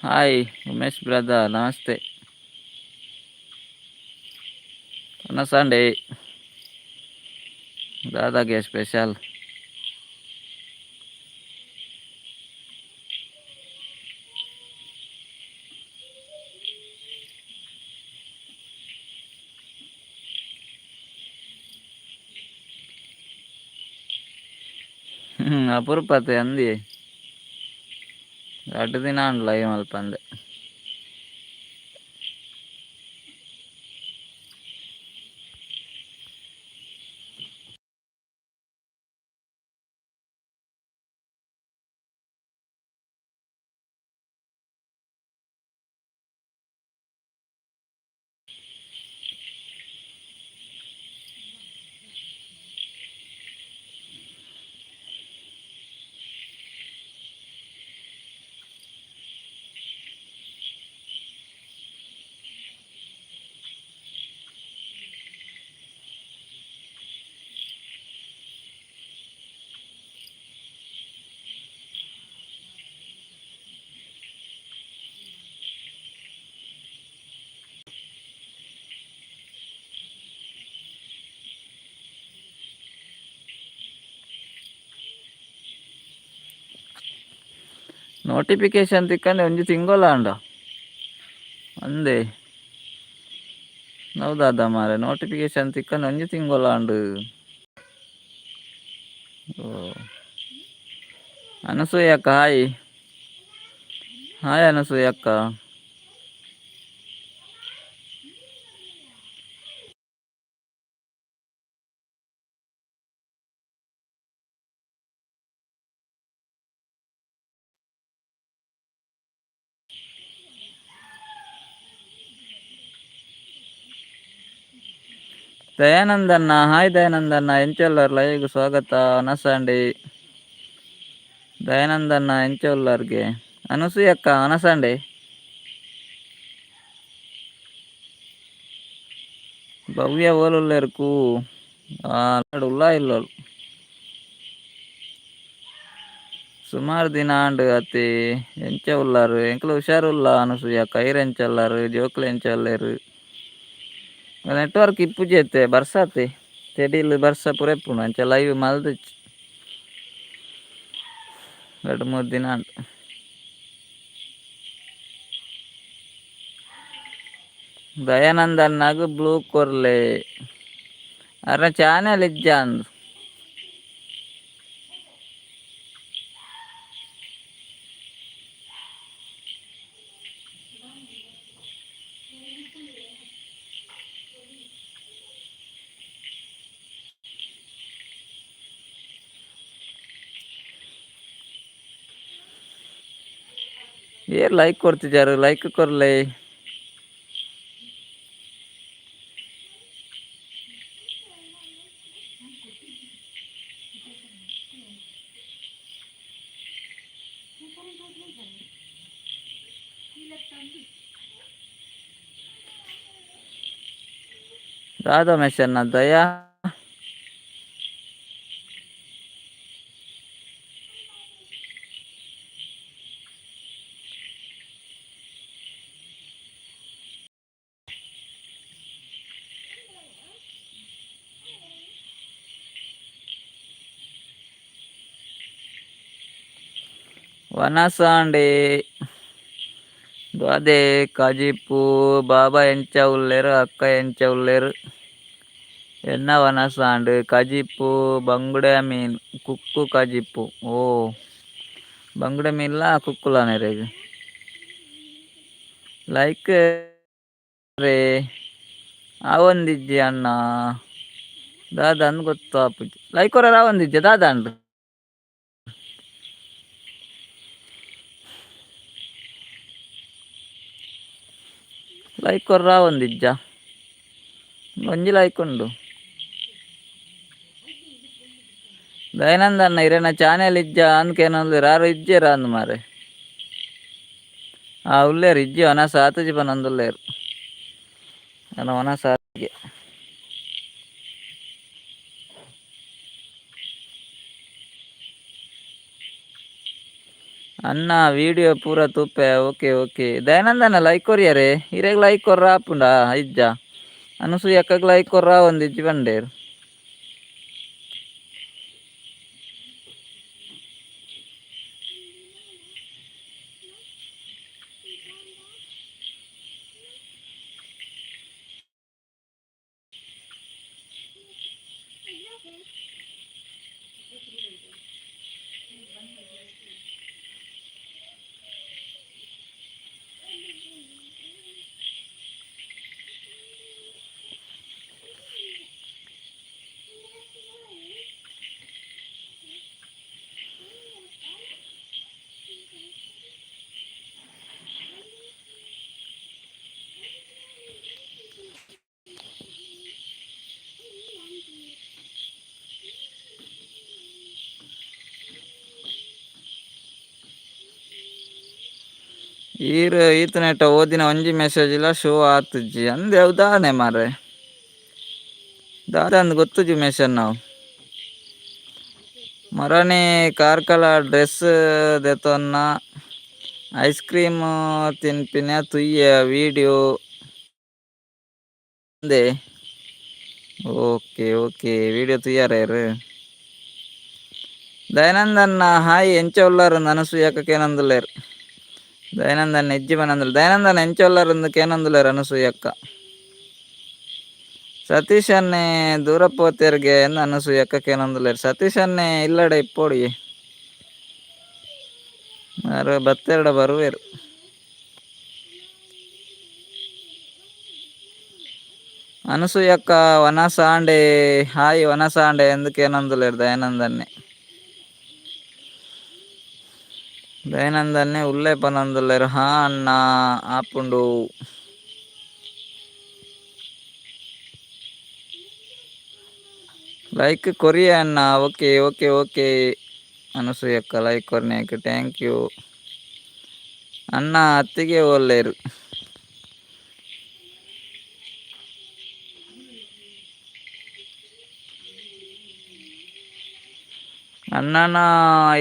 Hi Umesh brother, ನಮಸ್ತೆ. Sunday ದಾದಾಗೆ special. ಅಪರೂಪತೆ ಅಂದಿ 2 ದಿನ ಉಂಡ್ಲ ಈ ಮಲ್ಪಂದೆ. ನೋಟಿಫಿಕೇಶನ್ ತಿಕ್ಕಂಡೆ ಒಂಜಿ ತಿಂಗೋಲ ಅಂಡ ಅಂದೆ ಹೌದಾದ ಮಾರೆ. ನೋಟಿಫಿಕೇಶನ್ ತಿಕ್ಕಂಡೆ ಒಂಜಿ ತಿಂಗೋಲ ಅಂಡು. ಓ ಅನಸೂಯ ಅಕ್ಕ ಹಾಯ್. ಹಾಯ್ ಅನಸೂಯ ಅಕ್ಕ. ದಯಾನಂದನ್ನ ಹಾಯ್. ದಯಾನಂದನ್ನ ಎಂಚಲ್ಲರ್ ಲೈವ್ಗೆ ಸ್ವಾಗತ. ಅನಸಂಡಿ ದಯಾನಂದನ್ನ ಎಂಚಲ್ಲರ್ಗೆ. ಅನಸೂಯ ಅಕ್ಕ ಅನಸಂಡೆ ಭವ್ಯ ಓಲುಲ್ಲೆರ್ಕು ಉಲ್ಲಾ ಇಲ್ಲೋಳು ಸುಮಾರು ದಿನ ಅಂಡ್ ಅತಿ ಎಂಚ ಉಲ್ಲಾರು ಎಂಕ್ಲು ಹುಷಾರುಲ್ಲ. ಅನಸೂಯ ಕೈರ್ ಎಂಚಲ್ಲಾರು ಜೋಕ್ಲು ಎಂಚಲ್ಲೇರು ನೆಟ್ವರ್ಕ್ ಇಪ್ಪುಜೆತ್ತೆ ಬರ್ಸತೆ ತೆಡಿಲ್ ಬರ್ಸ ಪುರೆಪ್ಪುನು ಅಂಚ ಲೈವ್ ಮಲ್ದು 2-3 ದಿನ ಅಂಡ್. ದಯಾನಂದನ್ನಾಗ ಬ್ಲೂ ಕೊರ್ಲೆ ಅರ ಚಾನೆಲ್ ಇಜ್ಜ ಅಂದ್ ಏರ್ ಲೈಕ್ ಕೊಡ್ತಿದ್ದಾರು. ಲೈಕ್ ಕೊರ್ಲೆ. ದಾದಾ ಮೆಷನ್ನ ದಯಾ ವನಸಾಂಡೆ ಅದೇ ಕಜಿಪ್ಪು ಬಾಬಾ ಎಂಚ ಉಲ್ಲೇರು ಅಕ್ಕ ಎಂಚ ಉಲ್ಲೇರು ಎನ್ನ ವನಸಾಂಡ್ ಕಜಿಪ್ಪು ಬಂಗುಡೆ ಮೀನ್ ಕುಕ್ಕು ಕಜಿಪ್ಪು. ಓ ಬಂಗುಡೆ ಮೀನ್ಲ ಕುಕ್ಕುಲಾನೆರೆಗ್ ಲೈಕ್ ರೇ ಅವೊಂದಿಜ್ಜಿ ಅಣ್ಣ ದಾದ ಅಂದ್ ಗೊತ್ತಾಪುಜಿ ಲೈಕ್ ಕೊರ ಅವೊಂದಿಜ್ಜೆ ದಾದ ಅಂಡ್ ಲೈಕ್ ಕೊರ್ರ ಒಂದಿಜ್ಜ ಒಂಜಿ ಲೈಕ್ ಉಂಡು. ದಯಾನಂದನ್ನ ಇರೇನ ಚಾನೆಲ್ ಇಜ್ಜ ಅಂದ್ಕೇನೊಂದು ಯಾರು ಇಜ್ಜೇರ ಅಂದ್ ಮಾರೆ. ಉಲ್ಲೇರು ಇಜ್ಜಿ ವನಸ ಆತಜಿ ಪನೊಂದುಲ್ಲೇರು ನನ್ನ ವನಸಾಗೆ. अन्ना वीडियो पूरा तुप्पे ओके ओके दयानंद लाइक कोरियरे इरेग लाइक कोर्रा आपुंडा इज्जा अनसूयक्कग लाइक कोर्रा ಒಂದಿಜ್ಜಿ ಬಂಡೇರ್ ಈತನೆಟ ಓದಿನ ಒಂಜಿ ಮೆಸೇಜ್ ಇಲ್ಲ ಶೋ ಆತುಜ್ಜಿ ಅಂದೆ ಉದಾಹರಣೆ ಮಾರ್ರೆ ದಾದಂದು ಗೊತ್ತುಜಿ ಮೆಸೇಜ್ ನಾವು ಮರನೇ ಕಾರ್ಕಳ ಡ್ರೆಸ್ ದೆತೊನ್ನ ಐಸ್ ಕ್ರೀಮ್ ತಿನ್ಪಿನ ತುಯ್ಯ ವಿಡಿಯೋ ಅಂದೆ ಓಕೆ ಓಕೆ ವಿಡಿಯೋ ತುಯ್ಯಾರೇರು ದಯಾನಂದನ್ನ ಹಾಯ್ ಎಂಚ ಉಲ್ಲಾರು ಅನಸೂಯಕ್ಕೇನಂದುಲ್ಲೇರು ದಯಾನಂದನ್ ಹೆಜ್ಜಿ ಬನಂದುಲ್ಲ ದಯಾನಂದನ್ ಎಂಚ ಉಲ್ಲಾರಂದು ಕೇನಂದುಲ್ಲೇರು ಅನಸೂಯಕ್ಕ ಸತೀಶನ್ನೇ ದೂರ ಪೋತೆರ್ಗೆ ಎಂದು ಅನಸೂಯಕ್ಕೇನಂದುಲ್ಲೇರು ಸತೀಶನ್ನೇ ಇಲ್ಲಡೆ ಇಪ್ಪೋಡಿ ಯಾರು ಬತ್ತೆರಡ ಬರುವೇರು ಅನಸೂಯಕ್ಕ ವನಸಾಂಡೆ ಹಾಯ್ ವನಸಾಂಡೆ ಎಂದಕ್ಕೇನಂದುಲ್ಲೇರು ದಯಾನಂದನ್ನೇ ಉಲ್ಲೇ ಪನಂದುಲ್ಲೇರು ಹಾ ಅಣ್ಣ ಆಪುಂಡು ಲೈಕ್ ಕೊರಿಯ ಅಣ್ಣ ಓಕೆ ಓಕೆ ಓಕೆ ಅನಸೂಯಕ್ಕ ಲೈಕ್ ಕೊರ್ನೇಕ್ ಥ್ಯಾಂಕ್ ಯು ಅಣ್ಣ ಅತ್ತಿಗೆ ಒಲ್ಲೇರು ಅಣ್ಣನ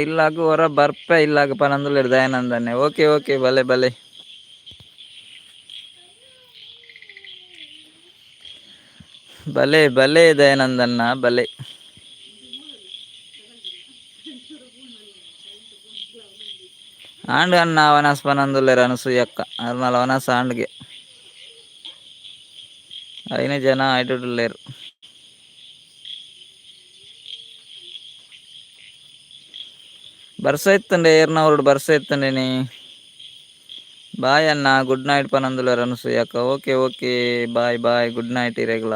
ಇಲ್ಲಾಗ ಹೊರ ಬರ್ಪೆ ಇಲ್ಲಾಗ ಪನಂದುಲ್ಲೇರು ದಯಾನಂದನ್ನೇ ಓಕೆ ಓಕೆ ಬಲೆ ಬಲೆ ಬಲೆ ಬಲೆ ದಯಾನಂದನ್ನ ಬಲೆ ಆಂಡ್ ಅಣ್ಣ ವನಸ್ ಪನಂದುಲ್ಲೇರು ಅನಸೂಯಕ್ಕ ಅರ್ನಲ ವನಸ ಆಂಡ್ಗೆ ಐನ ಜನ ಐಡುಲ್ಲೇರು ಬರ್ಸ ಇತ್ತಂಡೆ ಏರ್ನವರುಡು ಬರ್ಸ ಇತ್ತಂಡೇನಿ ಬಾಯ್ ಅಣ್ಣ ಗುಡ್ ನೈಟ್ ಪನಂದುಲ್ಲೇರು ಅನಸೂಯಕ್ಕ okay okay bye bye good night ಇರೆಗ್ಲ